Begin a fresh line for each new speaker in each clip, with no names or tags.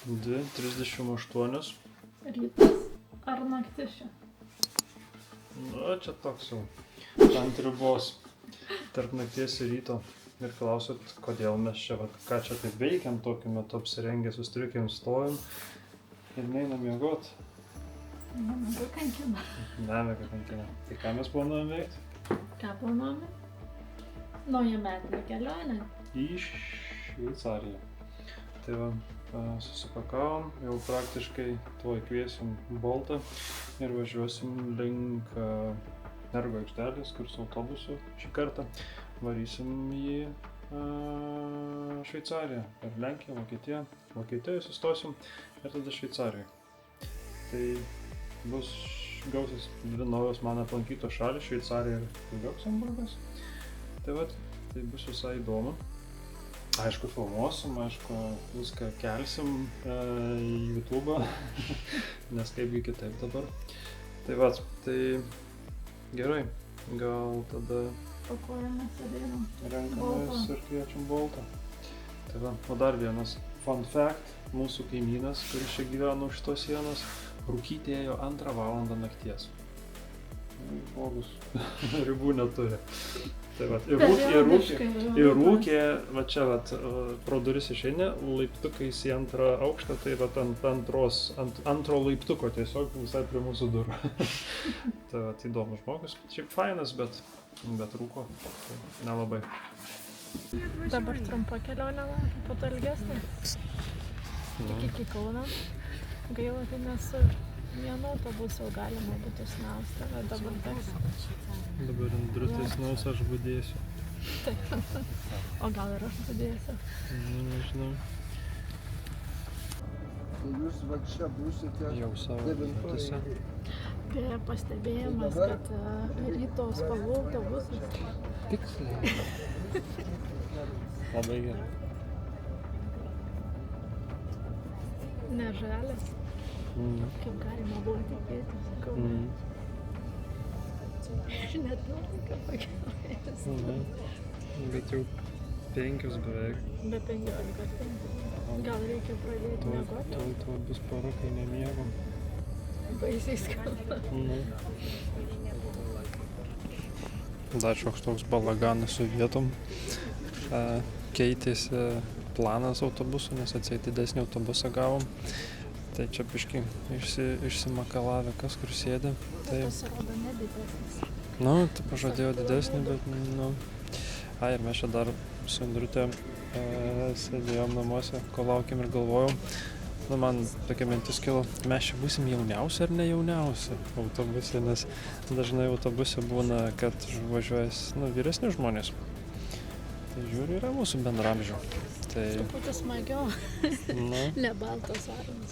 2:38.
Rytas ar naktis čia?
Nu, čia toks jau ant ribos tarp nakties ir ryto. Ir klausot, kodėl mes čia, ką čia taip veikiam, tokiu metu apsirengę, su striukėm stovim ir neinam miegot.
Nemiga kankina.
Nemiga kankina. Tai ką mes planuojam veikti?
Ką planuojame? Naujametinė kelionė.
Į Šveicariją. Tai va, susipakavom, jau praktiškai tuoj kviesim Boltą ir važiuosim link Nergo aikštelės, kur su autobusu šį kartą varysim į Šveicariją, per Lenkiją, Vokietiją. Vokietijoje sustosim ir tada Šveicarijoje. Tai gausis dvi naujos man aplankytos šalys, Šveicarija ir Liuksemburgas. Tai vat, tai bus visai įdomu. Aišku, filmuosim, aišku, viską kelsim į YouTube, nes kaipgi kitaip dabar. Tai vat, tai gerai, gal tada
Pakuojamės ir einam.
renkamės ir kviečiam Boltą. Tai va, o dar vienas fun fact, mūsų kaimynas, kuris čia gyveno už šitos sienos, rūkyti ėjo 2 valandą nakties. Žmogus ribų neturi. Tai va, ir rūkė, va čia va, pro duris išeini, laiptukais į 2 aukštą, tai va ant antro laiptuko tiesiog visai prie mūsų durų. Tai va, įdomus žmogus. Šiaip fainas, bet rūko, tai nelabai.
Dabar trumpa kelionė, po to ilgesnė. Tik iki Kauno. Gaila, tai mes vienu autobusu galima būtų snausti, bet dabar teks.
Dabar Indrutė snaus, aš budėsiu.
Taip. O gal ir aš budėsiu.
Nežinau.
Tai jūs va čia būsite
Jau savo vietose.
Beje, pastebėjimas, kad ryto spalvų autobusas.
Tiksliai. Labai gerai.
Ne žalias, kaip galima buvo tikėtis. Aš net nuotaiką pakelėjęs.
Bet jau 5 beveik.
Be 15. Gal reikia pradėti miegoti?
Tuo bus pora, kai nemiegam.
Baisiai skamba.
Dar šioks toks balaganas su vietom. Keitėsi planas autobusų, nes atseit didesnį autobusą gavom. Tai čia biškį išsimakalavę, kas kur sėdi. Tai
pasirodo nedidesnis.
Nu, tai pažadėjo didesnį, bet ir mes čia dar su Indrute sėdėjom namuose, kol laukėm ir galvojom. Man tokia mintis kilo, mes čia būsim jauniausi ar ne jauniausi autobuse, nes dažnai autobuse būna, kad važiuoja vyresni žmonės. Tai žiūriu, yra mūsų bendramžių. Tai
truputį smagiau, ne baltos armas.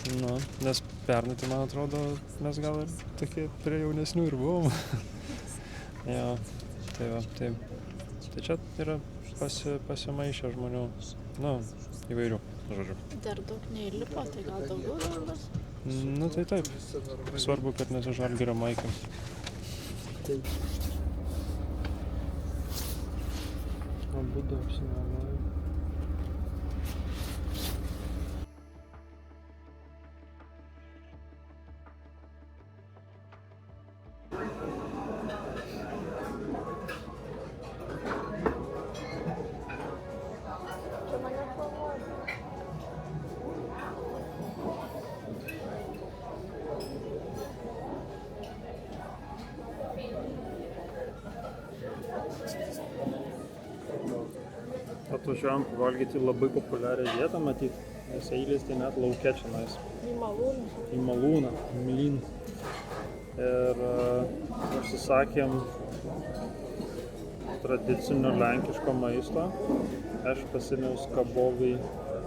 Nes pernai, tai man atrodo, mes gal ir tokie prie jaunesnių ir buvom. Jo, tai va, tai čia yra pasimaišę žmonių, įvairių, žodžiu.
Dar daug neįlipo, tai gal daugiau dar bus?
Tai taip, svarbu, kad nesu Žalgirio maikė. Abudu apsimeluoju. Atvažiuojam pavalgyti labai populiarią vietą, matyt, nes eilės tai net lauke čionais.
Į Malūną.
Į Malūną, Mlyn. Ir užsisakėm tradicinio lenkiško maisto. Aš pasėmiau skabovai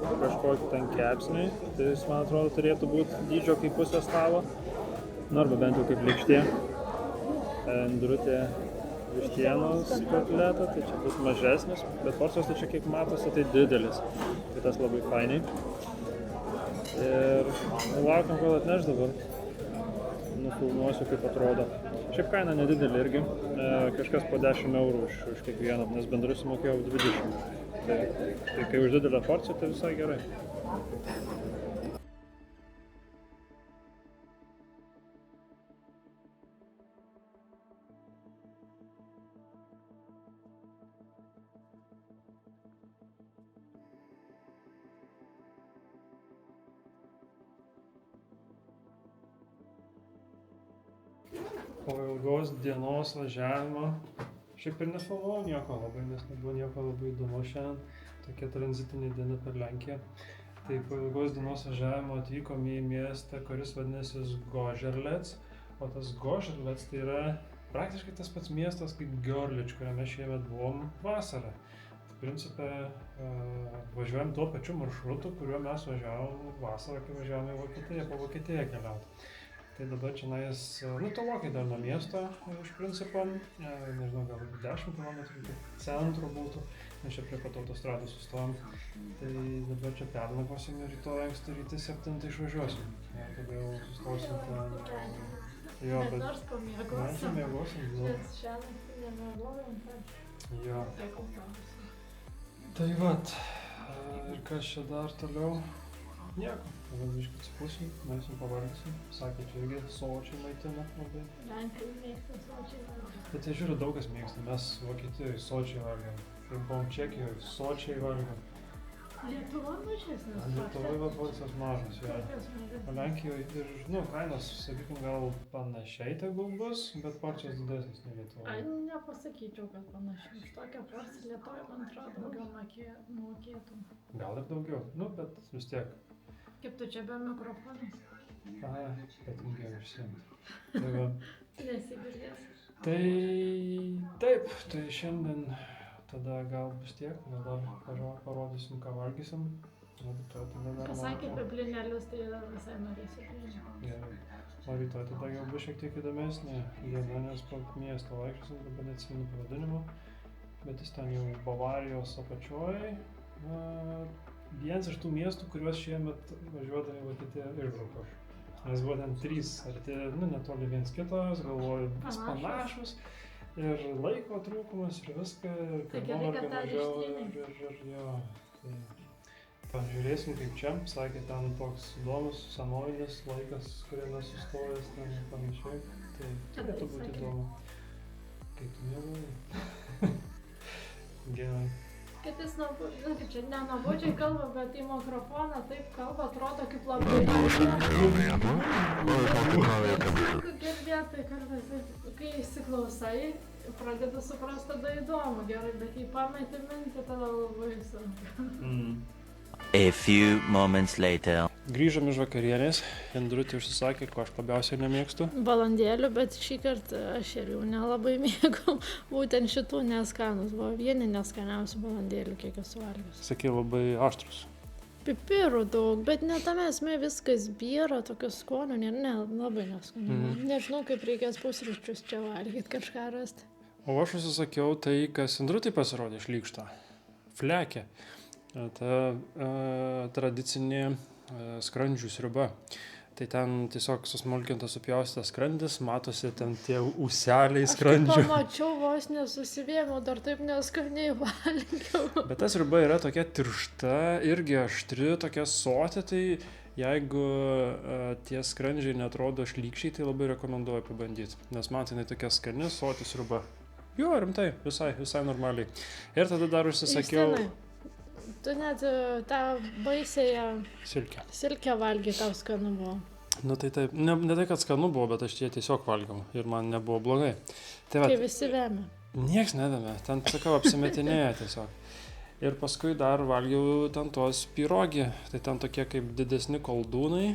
kažkokį ten kepsnį, tai jis, man atrodo, turėtų būti dydžio kaip pusė stalo, arba bent jau kaip lėkštė. Indrutė vištienos kotletą, tai čia bus mažesnis, bet porcijos tai čia kiek matosi, tai didelis. Tai tas labai fainiai. Ir laukiam, kol atneš dabar. Nufilmuosiu, kaip atrodo. Šiaip kaina nedidelė irgi, kažkas po 10 eurų už kiekvieną, nes bendrai sumokėjau 20. Tai kai už didelę porciją, tai visai gerai. Po ilgos dienos važiavimo, šiaip ir nefilmavau nieko labai, nes nebuvo nieko labai įdomu šiandien, tokia tranzitinė diena per Lenkiją. Tai po ilgos dienos važiavimo atvykom į miestą, kuris vadinasi Zgožerlec, o tas Zgožerlec tai yra praktiškai tas pats miestas kaip Görlič, kuriame šiemet buvom vasarą. Principe važiuojam tuo pačiu maršrutu, kuriuo mes važiavom vasarą, kai važiavome į Vokietiją, po Vokietiją keliauti. Tai dabar čianais, tolokai dar nuo miesto iš principo, nežinau, gal 10 km iki centro būtų, mes čia prie pat autostrados sustojom. Tai dabar čia pernakvosim ir rytoj anksti ryte 7 išvažiuosim. Tada jau sustosim ten. Jo, bet
nors pamėgosim.
mes čia mėgosim.
Nes šiandien nemiegojom,
Jo.
tiek autobusų.
Tai vat, ir kas čia dar toliau? Nieko, tada biškai atsipūsim, nueisim pavalgysim. Sakė, čia irgi sočiai maitina labai.
Lenkai mėgsta sočiai valgyti.
Bet tai žiūriu, daug kas mėgsta, mes Vokietijoje sočiai valgėm. Kai buvom Čekijoje, sočiai valgėm.
Lietuva mažesnis.
Lietuvoje va porcijos mažas, jo.
Tokios mažesnis.
O Lenkijoje ir, kainos, sakykim, gal panašiai tegul bus, bet porcijos didesnis nei
Ai,
Lietuvoje.
nepasakyčiau, kad panašiai. Už tokią porciją Lietuvoje, man atrodo, daugiau mokėtum.
Gal ir daugiau, bet vis tiek.
Kaip tu čia be mikrofono?
Aha, patingiau išsiimti. Tai va.
Nesigirdės.
Tai taip, tai šiandien tada gal bus tiek, gal dar parodysim, ką valgysim. O rytoj tada dar
Pasakė apie blinelius, tai visai norėsiu blinelių.
Gerai. O rytoj tada gal bus šiek tiek įdomesnė diena, nes po miestą vaikščiosim, dabar neatsimenu pavadinimo, bet jis ten jau Bavarijos apačioj. Vienas iš tų miestų, kuriuos šiemet važiuodami į Vokietiją išbraukau. Nes buvo ten 3 arti, netoli viens kitos, galvoju, vis panašus. Ir laiko trūkumas ir viską, ir
Tai
kad
gerai, kad
nuovargio
tą
mažiau
ištrynei.
ir jo. Tai pažiūrėsim kaip čia, sakė, ten toks įdomus senovinis laikas, kuriame sustojęs ten ir panašiai. Tai turėtų būti
sakė?
įdomu. Kaip tu negalvoji? Gerai.
Kad jis kaip čia nenabodžiai kalba, bet į mikrofoną taip kalba, atrodo kaip labai girdėt, tai kartais, kai įsiklausai, pradeda suprasti, tada įdomu, gerai, bet jei pameti mintį, tada labai sunku.
A few moments later.
Grįžom iš vakarienės, Indrutė užsisakė, ko aš labiausiai nemėgstu.
Balandėlių, bet šį kartą aš ir jau nelabai mėgau, būtent šitų neskanus, buvo vieni neskaniausių balandėlių, kiek esu valgius.
Sakė, labai aštrus.
Pipirų daug, bet ne tame esmė viskas byra, tokio skonio, labai neskanu. Nežinau, kaip reikės pusryčius čia valgyti, kažką rasti.
O aš užsisakiau tai, kas Indrutė pasirodė šlykštą. Flekė. Ta tradicinė skrandžių sriuba. Tai ten tiesiog susmulkintas supjaustytas skrandis, matosi ten tie ūseliai skrandžių.
Aš pamačiau, vos nesusivėmiau, dar taip neskaniai valgiau.
Bet ta sriuba yra tokia tiršta, irgi aštri, tokia soti, tai jeigu tie skrandžiai netrodo šlykščiai, tai labai rekomenduoju pabandyti. Nes man tai tokia skani, soti sriuba. Jo, rimtai, visai normaliai. Ir tada dar užsisakiau...
Justinai, tu net tą baisėją silkę valgy, tau skanu buvo.
Nu tai taip, ne tai, kad skanu buvo, bet aš tiesiog valgiau ir man nebuvo blogai. Tai
Kai visi vėmė.
Nieks nedėmė, ten, sakau, apsimetinėja tiesiog. Ir paskui dar valgiau ten tos pirogį, tai ten tokie kaip didesni koldūnai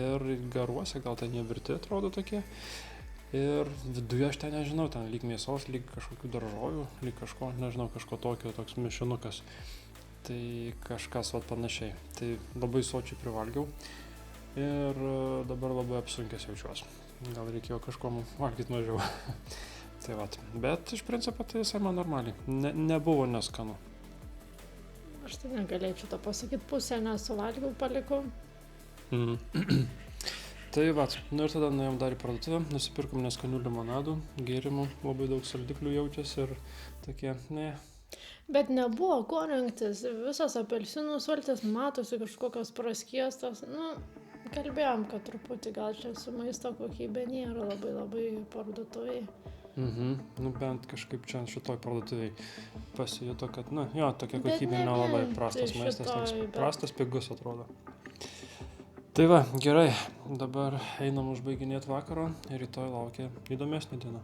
ir garuose, gal ten jie virti atrodo tokie. Ir viduje aš ten nežinau, ten lyg mėsos, lyg kažkokių daržovių, lyg kažko, nežinau, kažko tokio, toks mišinukas. Tai kažkas vat panašiai. Tai labai sočiai privalgiau ir dabar labai apsunkęs jaučiuosi. Gal reikėjo kažko valgyti mažiau. Tai vat, bet iš principo tai visai man normaliai. Nebuvo neskanu.
Aš tai negalėčiau to pasakyti, pusę nesuvalgiau, palikau.
Tai vat, ir tada nuėjom dar į parduotuvę, nusipirkom neskanių limonadų, gėrimų, labai daug saldiklių jaučiasi ir tokie, ne.
Bet nebuvo ko rinktis, visos apelsinų sultys matosi kažkokios praskiestos, kalbėjom, kad truputį gal čia su maisto kokybė nėra labai parduotuviai.
Bent kažkaip čia šitoj parduotuviai pasijuto, kad, tokia kokybė nelabai prastas maistas, toks prastas pigus atrodo. Tai va, gerai, dabar einam užbaiginėti vakaro ir rytoj laukia įdomesnė diena.